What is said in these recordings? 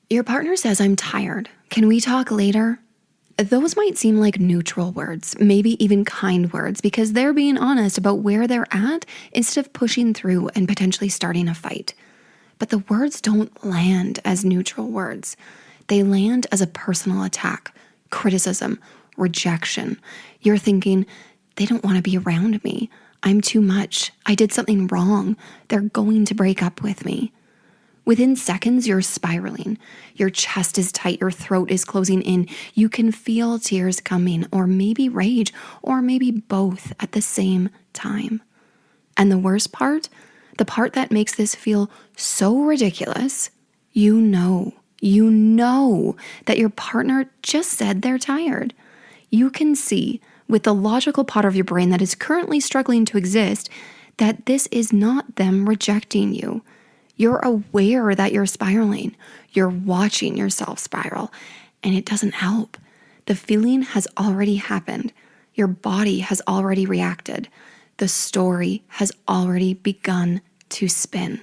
Your partner says, "I'm tired. Can we talk later?" Those might seem like neutral words, maybe even kind words, because they're being honest about where they're at instead of pushing through and potentially starting a fight. But the words don't land as neutral words. They land as a personal attack, criticism, rejection. You're thinking, they don't want to be around me. I'm too much. I did something wrong. They're going to break up with me. Within seconds, you're spiraling. Your chest is tight, your throat is closing in. You can feel tears coming, or maybe rage, or maybe both at the same time. And the worst part, the part that makes this feel so ridiculous, you know that your partner just said they're tired. You can see, with the logical part of your brain that is currently struggling to exist, that this is not them rejecting you. You're aware that you're spiraling. You're watching yourself spiral, and it doesn't help. The feeling has already happened. Your body has already reacted. The story has already begun to spin.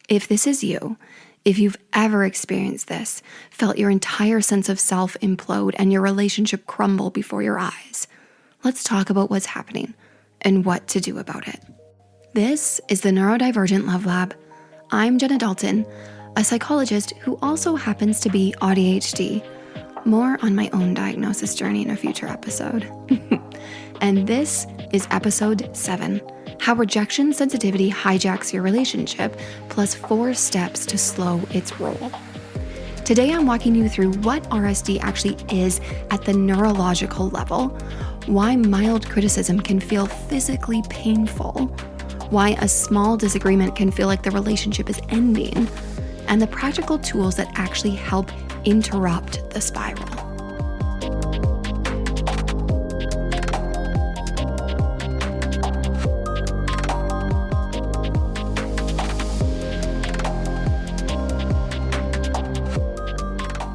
If this is you, if you've ever experienced this, felt your entire sense of self implode and your relationship crumble before your eyes, let's talk about what's happening and what to do about it. This is the Neurodivergent Love Lab. I'm Jenna Dalton, a psychologist who also happens to be ADHD. More on my own diagnosis journey in a future episode. And this is episode 7, How Rejection Sensitivity Hijacks Your Relationship, plus 4 steps to slow its roll. Today I'm walking you through what RSD actually is at the neurological level, why mild criticism can feel physically painful, why a small disagreement can feel like the relationship is ending, and the practical tools that actually help interrupt the spiral.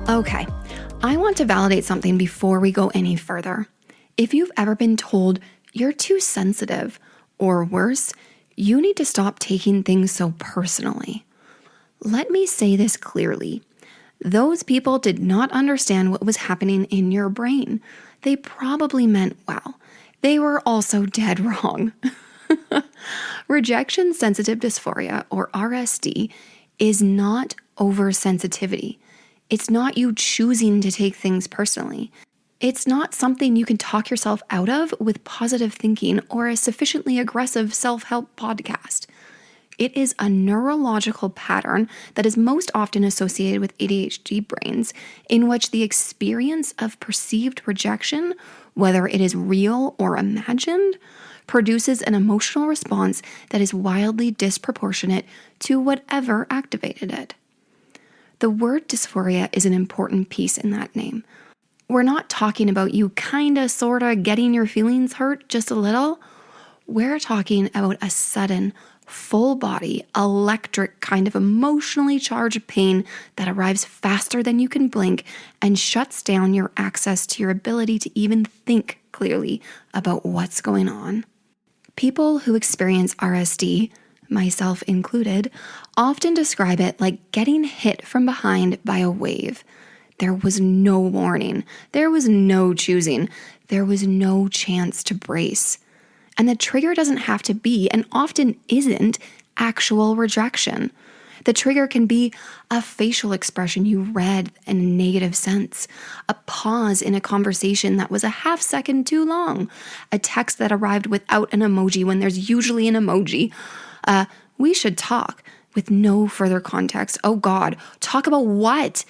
Okay, I want to validate something before we go any further. If you've ever been told you're too sensitive, or worse, you need to stop taking things so personally, let me say this clearly. Those people did not understand what was happening in your brain. They probably meant well. They were also dead wrong. Rejection Sensitive Dysphoria, or RSD, is not oversensitivity. It's not you choosing to take things personally. It's not something you can talk yourself out of with positive thinking or a sufficiently aggressive self-help podcast. It is a neurological pattern that is most often associated with ADHD brains, in which the experience of perceived rejection, whether it is real or imagined, produces an emotional response that is wildly disproportionate to whatever activated it. The word dysphoria is an important piece in that name. We're not talking about you kinda, sorta getting your feelings hurt just a little. We're talking about a sudden, full body, electric kind of emotionally charged pain that arrives faster than you can blink and shuts down your access to your ability to even think clearly about what's going on. People who experience RSD, myself included, often describe it like getting hit from behind by a wave. There was no warning. There was no choosing. There was no chance to brace. And the trigger doesn't have to be, and often isn't, actual rejection. The trigger can be a facial expression you read in a negative sense, a pause in a conversation that was a half second too long, a text that arrived without an emoji when there's usually an emoji, we should talk, with no further context. Oh God, talk about what?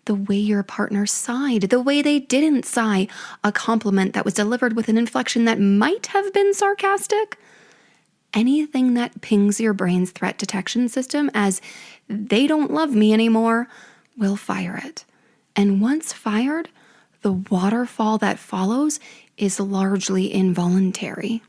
The way your partner sighed, the way they didn't sigh, a compliment that was delivered with an inflection that might have been sarcastic. Anything that pings your brain's threat detection system as they don't love me anymore will fire it. And once fired, the waterfall that follows is largely involuntary.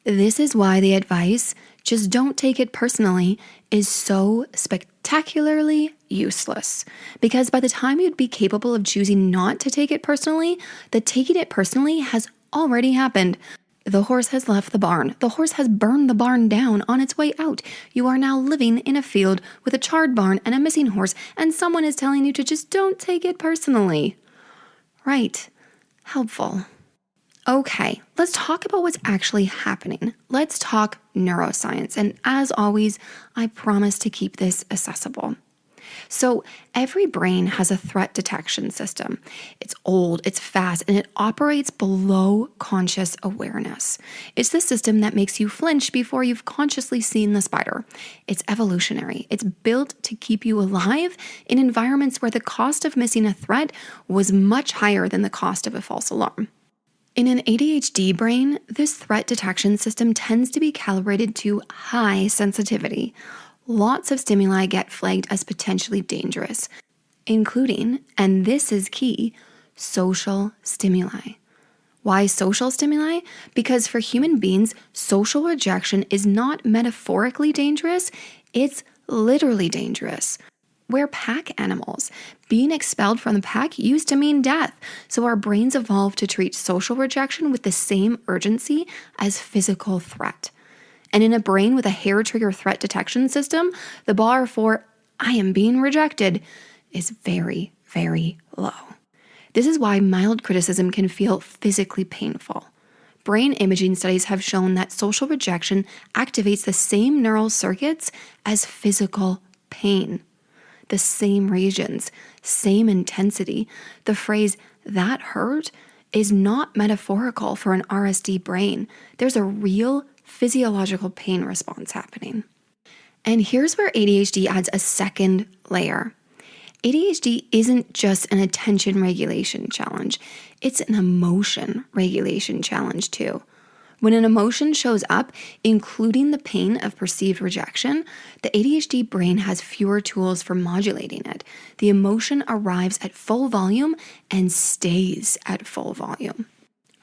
This is why the advice, just don't take it personally, is so spectacularly useless. Because by the time you'd be capable of choosing not to take it personally, the taking it personally has already happened. The horse has left the barn. The horse has burned the barn down on its way out. You are now living in a field with a charred barn and a missing horse, and someone is telling you to just don't take it personally. Right. Helpful. Okay, let's talk about what's actually happening. Let's talk neuroscience. And as always, I promise to keep this accessible. So every brain has a threat detection system. It's old, it's fast, and it operates below conscious awareness. It's the system that makes you flinch before you've consciously seen the spider. It's evolutionary. It's built to keep you alive in environments where the cost of missing a threat was much higher than the cost of a false alarm. In an ADHD brain, this threat detection system tends to be calibrated to high sensitivity. Lots of stimuli get flagged as potentially dangerous, including, and this is key, social stimuli. Why social stimuli? Because for human beings, social rejection is not metaphorically dangerous, it's literally dangerous. We're pack animals. Being expelled from the pack used to mean death, so our brains evolved to treat social rejection with the same urgency as physical threat. And in a brain with a hair trigger threat detection system, the bar for I am being rejected is very, very low. This is why mild criticism can feel physically painful. Brain imaging studies have shown that social rejection activates the same neural circuits as physical pain. The same regions, same intensity. The phrase, that hurt, is not metaphorical for an RSD brain. There's a real physiological pain response happening. And here's where ADHD adds a second layer. ADHD isn't just an attention regulation challenge, it's an emotion regulation challenge too. When an emotion shows up, including the pain of perceived rejection, the ADHD brain has fewer tools for modulating it. The emotion arrives at full volume and stays at full volume.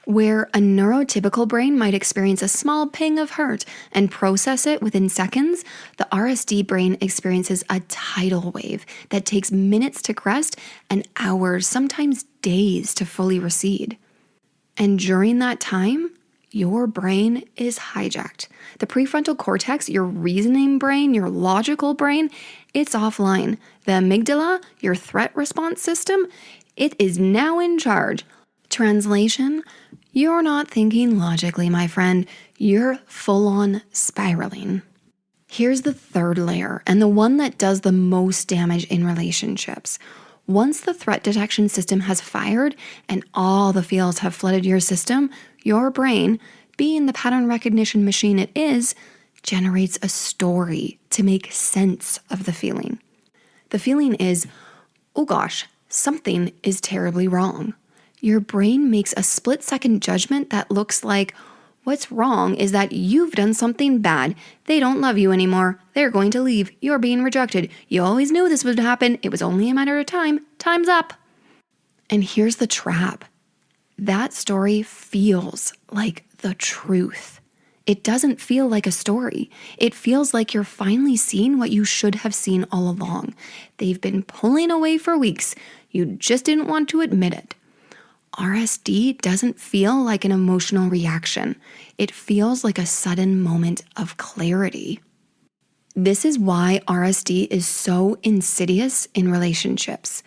Where a neurotypical brain might experience a small ping of hurt and process it within seconds, the RSD brain experiences a tidal wave that takes minutes to crest and hours, sometimes days, to fully recede. And during that time, your brain is hijacked. The prefrontal cortex, your reasoning brain, your logical brain, it's offline. The amygdala, your threat response system, it is now in charge. Translation, you're not thinking logically, my friend. You're full-on spiraling. Here's the third layer, and the one that does the most damage in relationships. Once the threat detection system has fired and all the feels have flooded your system, your brain, being the pattern recognition machine it is, generates a story to make sense of the feeling. The feeling is, oh gosh, something is terribly wrong. Your brain makes a split-second judgment that looks like, what's wrong is that you've done something bad. They don't love you anymore. They're going to leave. You're being rejected. You always knew this would happen. It was only a matter of time. Time's up. And here's the trap. That story feels like the truth. It doesn't feel like a story. It feels like you're finally seeing what you should have seen all along. They've been pulling away for weeks. You just didn't want to admit it. RSD doesn't feel like an emotional reaction. It feels like a sudden moment of clarity. This is why RSD is so insidious in relationships.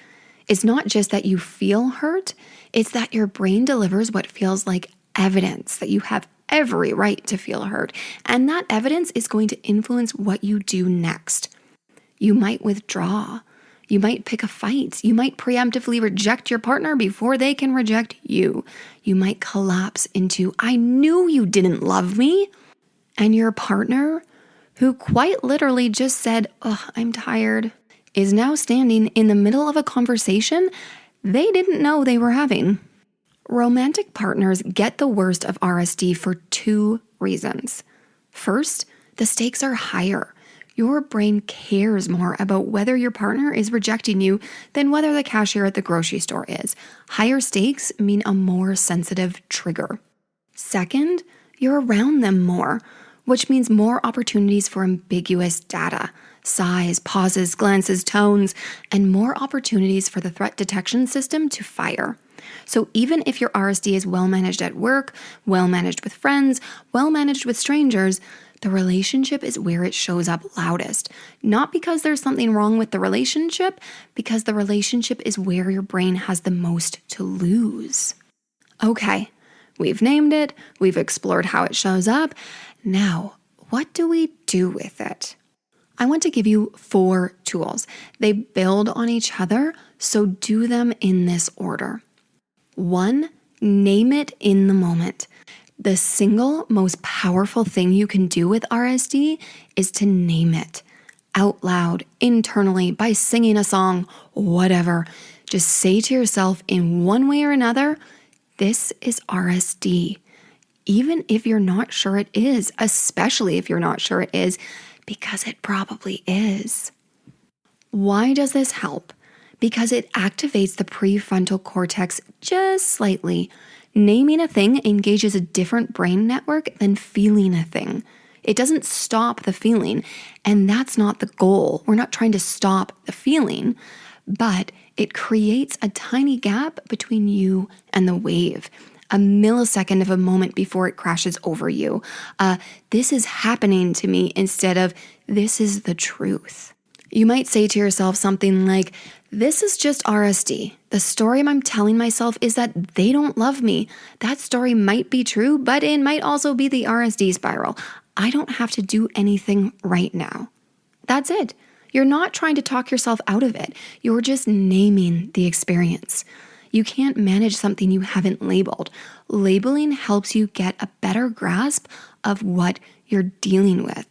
It's not just that you feel hurt, it's that your brain delivers what feels like evidence that you have every right to feel hurt. And that evidence is going to influence what you do next. You might withdraw. You might pick a fight. You might preemptively reject your partner before they can reject you. You might collapse into, I knew you didn't love me. And your partner, who quite literally just said, oh, I'm tired, is now standing in the middle of a conversation they didn't know they were having. Romantic partners get the worst of RSD for two reasons. First, the stakes are higher. Your brain cares more about whether your partner is rejecting you than whether the cashier at the grocery store is. Higher stakes mean a more sensitive trigger. Second, you're around them more, which means more opportunities for ambiguous data, sighs, pauses, glances, tones, and more opportunities for the threat detection system to fire. So even if your RSD is well managed at work, well managed with friends, well managed with strangers, the relationship is where it shows up loudest. Not because there's something wrong with the relationship, because the relationship is where your brain has the most to lose. Okay, we've named it, we've explored how it shows up. Now, what do we do with it? I want to give you 4 tools. They build on each other, so do them in this order. 1, name it in the moment. The single most powerful thing you can do with RSD is to name it out loud, internally, by singing a song, whatever. Just say to yourself in one way or another, this is RSD. Even if you're not sure it is, especially if you're not sure it is, because it probably is. Why does this help? Because it activates the prefrontal cortex just slightly. Naming a thing engages a different brain network than feeling a thing. It doesn't stop the feeling, and that's not the goal. We're not trying to stop the feeling, but it creates a tiny gap between you and the wave. A millisecond of a moment before it crashes over you. This is happening to me instead of this is the truth. You might say to yourself something like, this is just RSD. The story I'm telling myself is that they don't love me. That story might be true, but it might also be the RSD spiral. I don't have to do anything right now. That's it. You're not trying to talk yourself out of it. You're just naming the experience. You can't manage something you haven't labeled. Labeling helps you get a better grasp of what you're dealing with.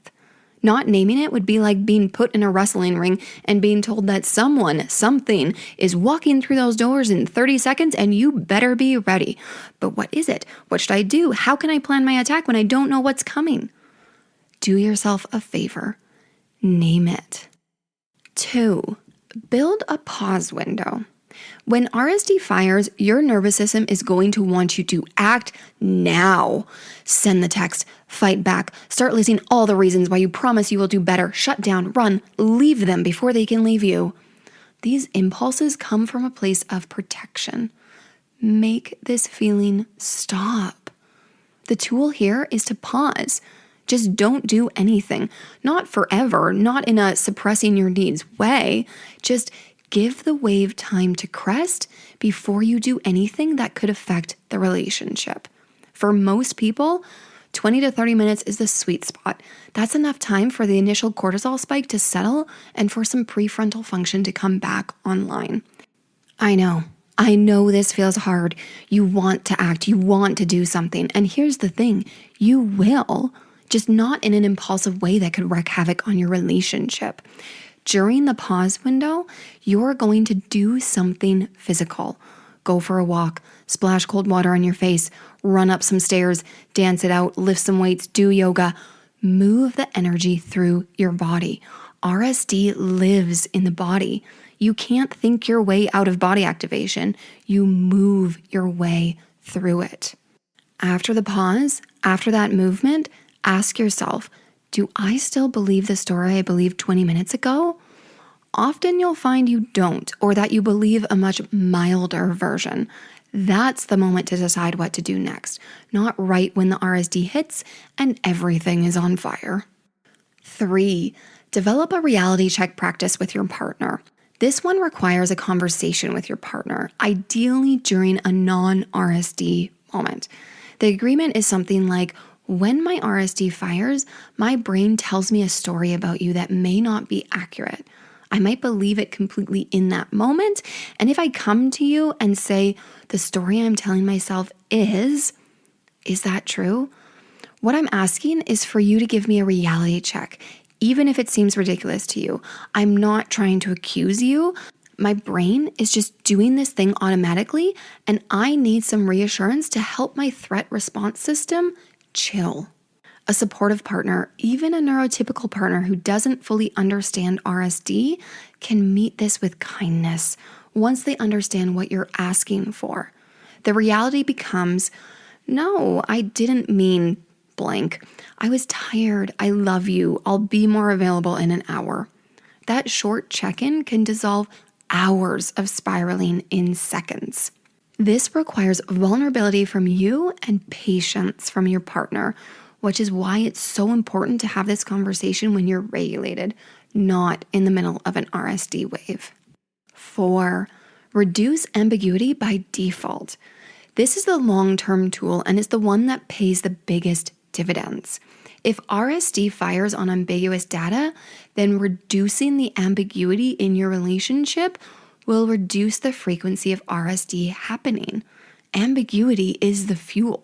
Not naming it would be like being put in a wrestling ring and being told that something is walking through those doors in 30 seconds and you better be ready. But what is it? What should I do? How can I plan my attack when I don't know what's coming? Do yourself a favor. Name it. 2, build a pause window. When RSD fires, your nervous system is going to want you to act now. Send the text, fight back, start listing all the reasons why you promise you will do better, shut down, run, leave them before they can leave you. These impulses come from a place of protection. Make this feeling stop. The tool here is to pause. Just don't do anything. Not forever, not in a suppressing your needs way. Just give the wave time to crest before you do anything that could affect the relationship. For most people, 20 to 30 minutes is the sweet spot. That's enough time for the initial cortisol spike to settle and for some prefrontal function to come back online. I know this feels hard. You want to act, you want to do something. And here's the thing, you will, just not in an impulsive way that could wreak havoc on your relationship. During the pause window, you're going to do something physical. Go for a walk, splash cold water on your face, run up some stairs, dance it out, lift some weights, do yoga. Move the energy through your body. RSD lives in the body. You can't think your way out of body activation. You move your way through it. After the pause, after that movement, ask yourself, do I still believe the story I believed 20 minutes ago? Often you'll find you don't, or that you believe a much milder version. That's the moment to decide what to do next, not right when the RSD hits and everything is on fire. 3, develop a reality check practice with your partner. This one requires a conversation with your partner, ideally during a non-RSD moment. The agreement is something like, when my RSD fires, my brain tells me a story about you that may not be accurate. I might believe it completely in that moment. And if I come to you and say, the story I'm telling myself is that true? What I'm asking is for you to give me a reality check, even if it seems ridiculous to you. I'm not trying to accuse you. My brain is just doing this thing automatically, and I need some reassurance to help my threat response system chill. A supportive partner, even a neurotypical partner who doesn't fully understand RSD, can meet this with kindness once they understand what you're asking for. The reality becomes, no, I didn't mean blank. I was tired. I love you. I'll be more available in an hour. That short check-in can dissolve hours of spiraling in seconds. This requires vulnerability from you and patience from your partner, which is why it's so important to have this conversation when you're regulated, not in the middle of an RSD wave. 4, reduce ambiguity by default. This is the long-term tool and is the one that pays the biggest dividends. If RSD fires on ambiguous data, then reducing the ambiguity in your relationship will reduce the frequency of RSD happening. Ambiguity is the fuel.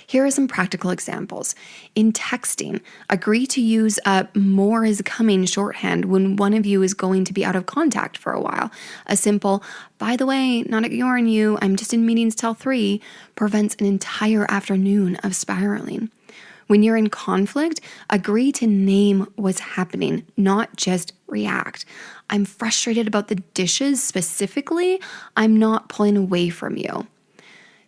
Here are some practical examples. In texting, agree to use a "more is coming" shorthand when one of you is going to be out of contact for a while. A simple, "by the way, not ignoring you, I'm just in meetings till 3" prevents an entire afternoon of spiraling. When you're in conflict, agree to name what's happening, not just react. "I'm frustrated about the dishes specifically. I'm not pulling away from you."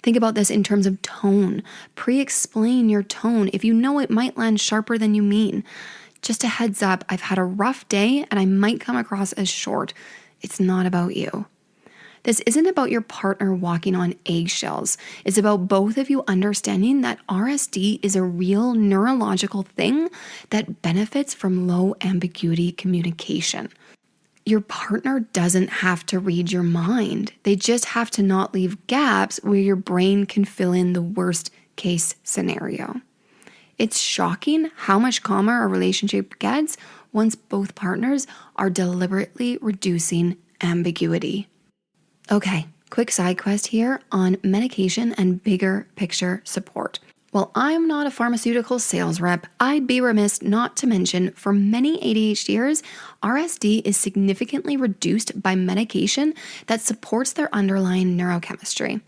Think about this in terms of tone. Pre-explain your tone if you know it might land sharper than you mean. "Just a heads up, I've had a rough day and I might come across as short. It's not about you." This isn't about your partner walking on eggshells. It's about both of you understanding that RSD is a real neurological thing that benefits from low ambiguity communication. Your partner doesn't have to read your mind. They just have to not leave gaps where your brain can fill in the worst case scenario. It's shocking how much calmer a relationship gets once both partners are deliberately reducing ambiguity. Okay, quick side quest here on medication and bigger picture support. While I'm not a pharmaceutical sales rep, I'd be remiss not to mention for many ADHDers, RSD is significantly reduced by medication that supports their underlying neurochemistry.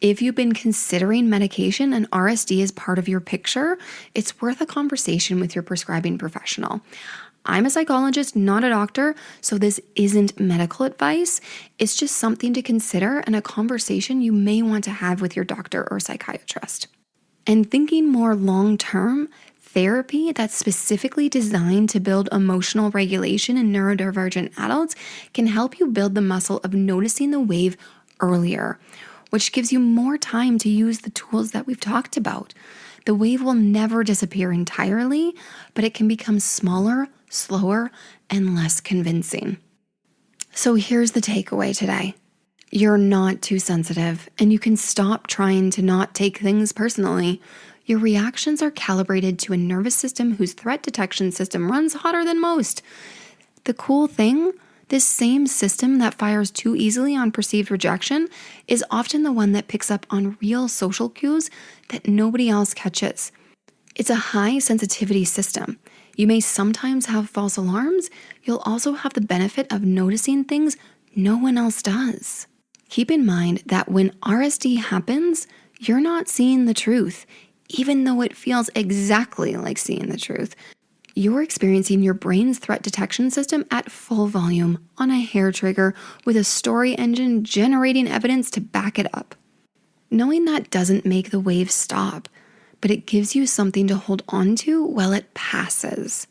If you've been considering medication and RSD is part of your picture, it's worth a conversation with your prescribing professional. I'm a psychologist, not a doctor, so this isn't medical advice. It's just something to consider and a conversation you may want to have with your doctor or psychiatrist. And thinking more long-term, therapy that's specifically designed to build emotional regulation in neurodivergent adults can help you build the muscle of noticing the wave earlier, which gives you more time to use the tools that we've talked about. The wave will never disappear entirely, but it can become smaller, slower, and less convincing. So here's the takeaway today. You're not too sensitive, and you can stop trying to not take things personally. Your reactions are calibrated to a nervous system whose threat detection system runs hotter than most. The cool thing, this same system that fires too easily on perceived rejection is often the one that picks up on real social cues that nobody else catches. It's a high sensitivity system. You may sometimes have false alarms. You'll also have the benefit of noticing things no one else does. Keep in mind that when RSD happens, you're not seeing the truth, even though it feels exactly like seeing the truth. You're experiencing your brain's threat detection system at full volume on a hair trigger with a story engine generating evidence to back it up. Knowing that doesn't make the wave stop, but it gives you something to hold on to while it passes.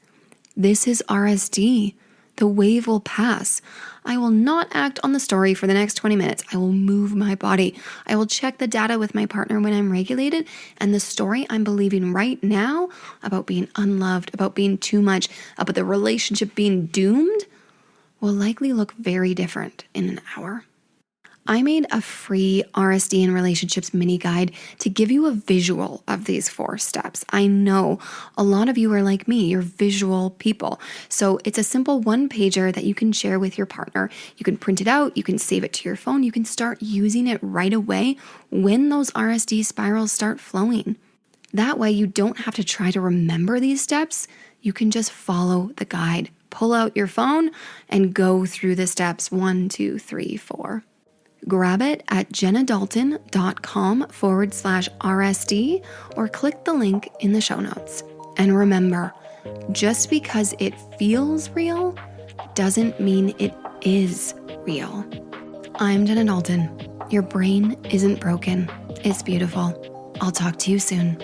This is RSD. The wave will pass. I will not act on the story for the next 20 minutes. I will move my body. I will check the data with my partner when I'm regulated, and the story I'm believing right now about being unloved, about being too much, about the relationship being doomed will likely look very different in an hour. I made a free RSD and relationships mini guide to give you a visual of these 4 steps. I know a lot of you are like me, you're visual people. So it's a simple 1-pager that you can share with your partner. You can print it out, you can save it to your phone, you can start using it right away when those RSD spirals start flowing. That way you don't have to try to remember these steps. You can just follow the guide. Pull out your phone and go through the steps 1, 2, 3, 4. Grab it at jennadalton.com/RSD or click the link in the show notes. And remember, just because it feels real doesn't mean it is real. I'm Jenna Dalton. Your brain isn't broken. It's beautiful. I'll talk to you soon.